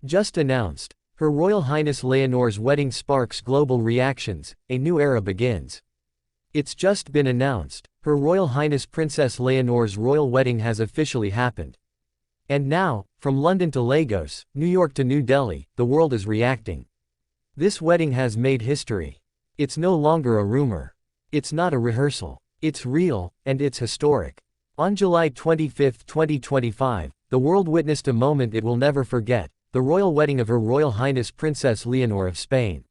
Just announced. Her Royal Highness Leonor's wedding sparks global reactions, a new era begins. It's just been announced. Her Royal Highness Princess Leonor's royal wedding has officially happened. And now, from London to Lagos, New York to New Delhi, the world is reacting. This wedding has made history. It's no longer a rumor. It's not a rehearsal. It's real, and it's historic. On July 25, 2025, the world witnessed a moment it will never forget, the royal wedding of Her Royal Highness Princess Leonor of Spain.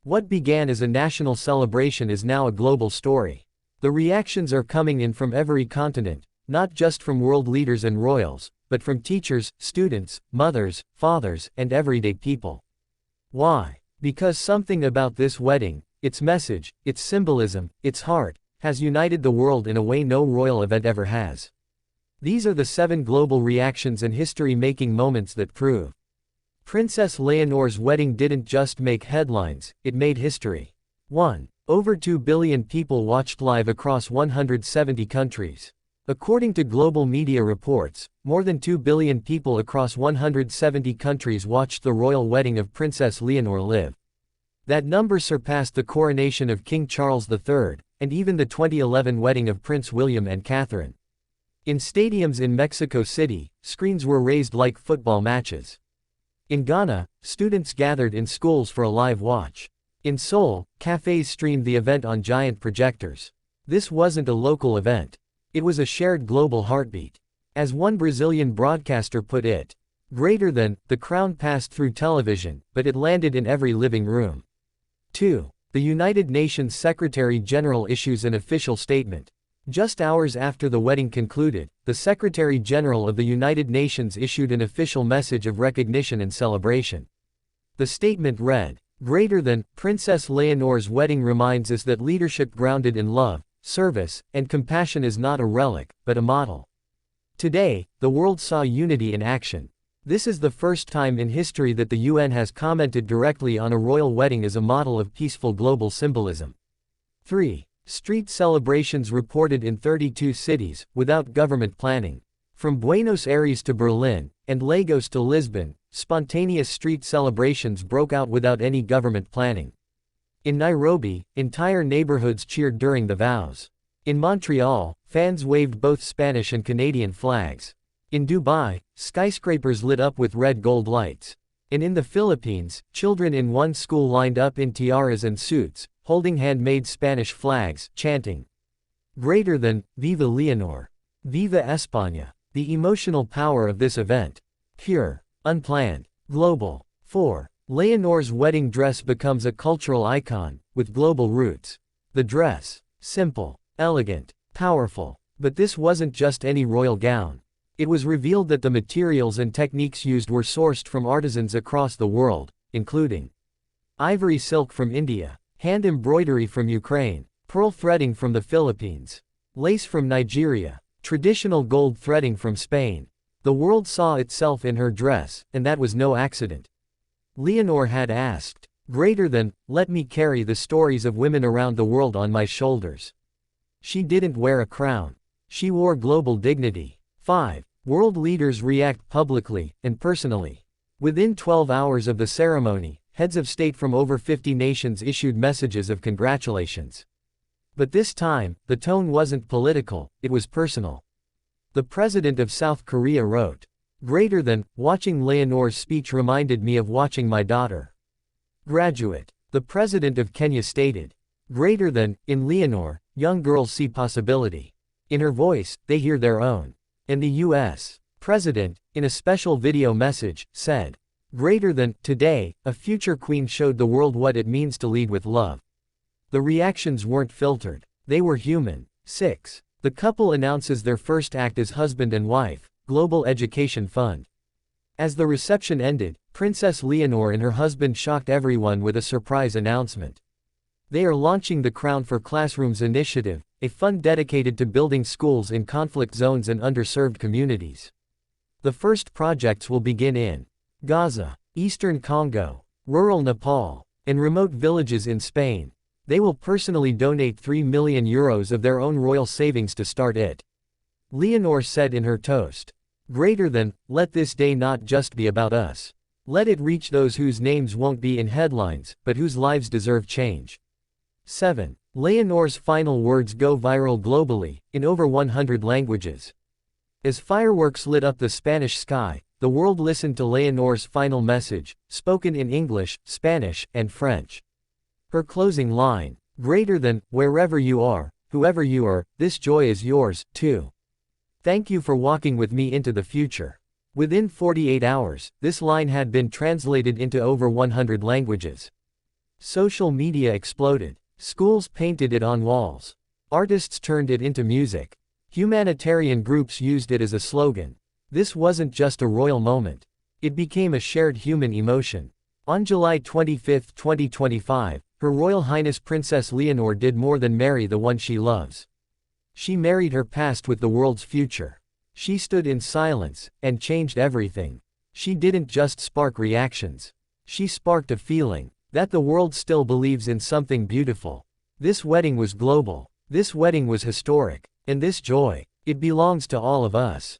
What began as a national celebration is now a global story. The reactions are coming in from every continent, not just from world leaders and royals, but from teachers, students, mothers, fathers, and everyday people. Why? Because something about this wedding, its message, its symbolism, its heart, has united the world in a way no royal event ever has. These are the 7 global reactions and history-making moments that prove. Princess Leonor's wedding didn't just make headlines, it made history. 1. Over 2 billion people watched live across 170 countries. According to global media reports, more than 2 billion people across 170 countries watched the royal wedding of Princess Leonor live. That number surpassed the coronation of King Charles III, and even the 2011 wedding of Prince William and Catherine. In stadiums in Mexico City, screens were raised like football matches. In Ghana, students gathered in schools for a live watch. In Seoul, cafes streamed the event on giant projectors. This wasn't a local event. It was a shared global heartbeat. As one Brazilian broadcaster put it, greater than, the crown passed through television, but it landed in every living room. 2. The United Nations Secretary-General issues an official statement. Just hours after the wedding concluded, the Secretary-General of the United Nations issued an official message of recognition and celebration. The statement read, "Greater than, Princess Leonor's wedding reminds us that leadership grounded in love, service, and compassion is not a relic, but a model." Today, the world saw unity in action. This is the first time in history that the UN has commented directly on a royal wedding as a model of peaceful global symbolism. 3. Street celebrations reported in 32 cities, without government planning. From Buenos Aires to Berlin, and Lagos to Lisbon, spontaneous street celebrations broke out without any government planning. In Nairobi, entire neighborhoods cheered during the vows. In Montreal, fans waved both Spanish and Canadian flags. In Dubai, skyscrapers lit up with red gold lights. And in the Philippines, children in one school lined up in tiaras and suits, holding handmade Spanish flags, chanting, "Greater than, Viva Leonor! Viva España!" The emotional power of this event. Pure, unplanned, global. 4. Leonor's wedding dress becomes a cultural icon, with global roots. The dress. Simple, elegant, powerful. But this wasn't just any royal gown. It was revealed that the materials and techniques used were sourced from artisans across the world, including ivory silk from India, hand embroidery from Ukraine, pearl threading from the Philippines, lace from Nigeria, traditional gold threading from Spain. The world saw itself in her dress, and that was no accident. Leonor had asked, "Greater than, let me carry the stories of women around the world on my shoulders." She didn't wear a crown. She wore global dignity. 5. World leaders react publicly and personally. Within 12 hours of the ceremony, heads of state from over 50 nations issued messages of congratulations. But this time, the tone wasn't political, it was personal. The president of South Korea wrote, "Greater than, watching Leonor's speech reminded me of watching my daughter." Graduate. The president of Kenya stated, "Greater than, in Leonor, young girls see possibility. In her voice, they hear their own." And the U.S. president, in a special video message, said, "Greater than, today, a future queen showed the world what it means to lead with love." The reactions weren't filtered. They were human. 6. The couple announces their first act as husband and wife, Global Education Fund. As the reception ended, Princess Leonor and her husband shocked everyone with a surprise announcement. They are launching the Crown for Classrooms initiative, a fund dedicated to building schools in conflict zones and underserved communities. The first projects will begin in Gaza, Eastern Congo, rural Nepal, and remote villages in Spain. They will personally donate €3 million of their own royal savings to start it. Leonor said in her toast, "Greater than, let this day not just be about us. Let it reach those whose names won't be in headlines, but whose lives deserve change. 7. Leonor's final words go viral globally, in over 100 languages. As fireworks lit up the Spanish sky, the world listened to Leonor's final message, spoken in English, Spanish, and French. Her closing line, "Greater than, wherever you are, whoever you are, this joy is yours, too. Thank you for walking with me into the future." Within 48 hours, this line had been translated into over 100 languages. Social media exploded. Schools painted it on walls. Artists turned it into music. Humanitarian groups used it as a slogan. This wasn't just a royal moment. It became a shared human emotion. On July 25, 2025, Her Royal Highness Princess Leonor did more than marry the one she loves. She married her past with the world's future. She stood in silence, and changed everything. She didn't just spark reactions. She sparked a feeling, that the world still believes in something beautiful. This wedding was global. This wedding was historic. And this joy, it belongs to all of us.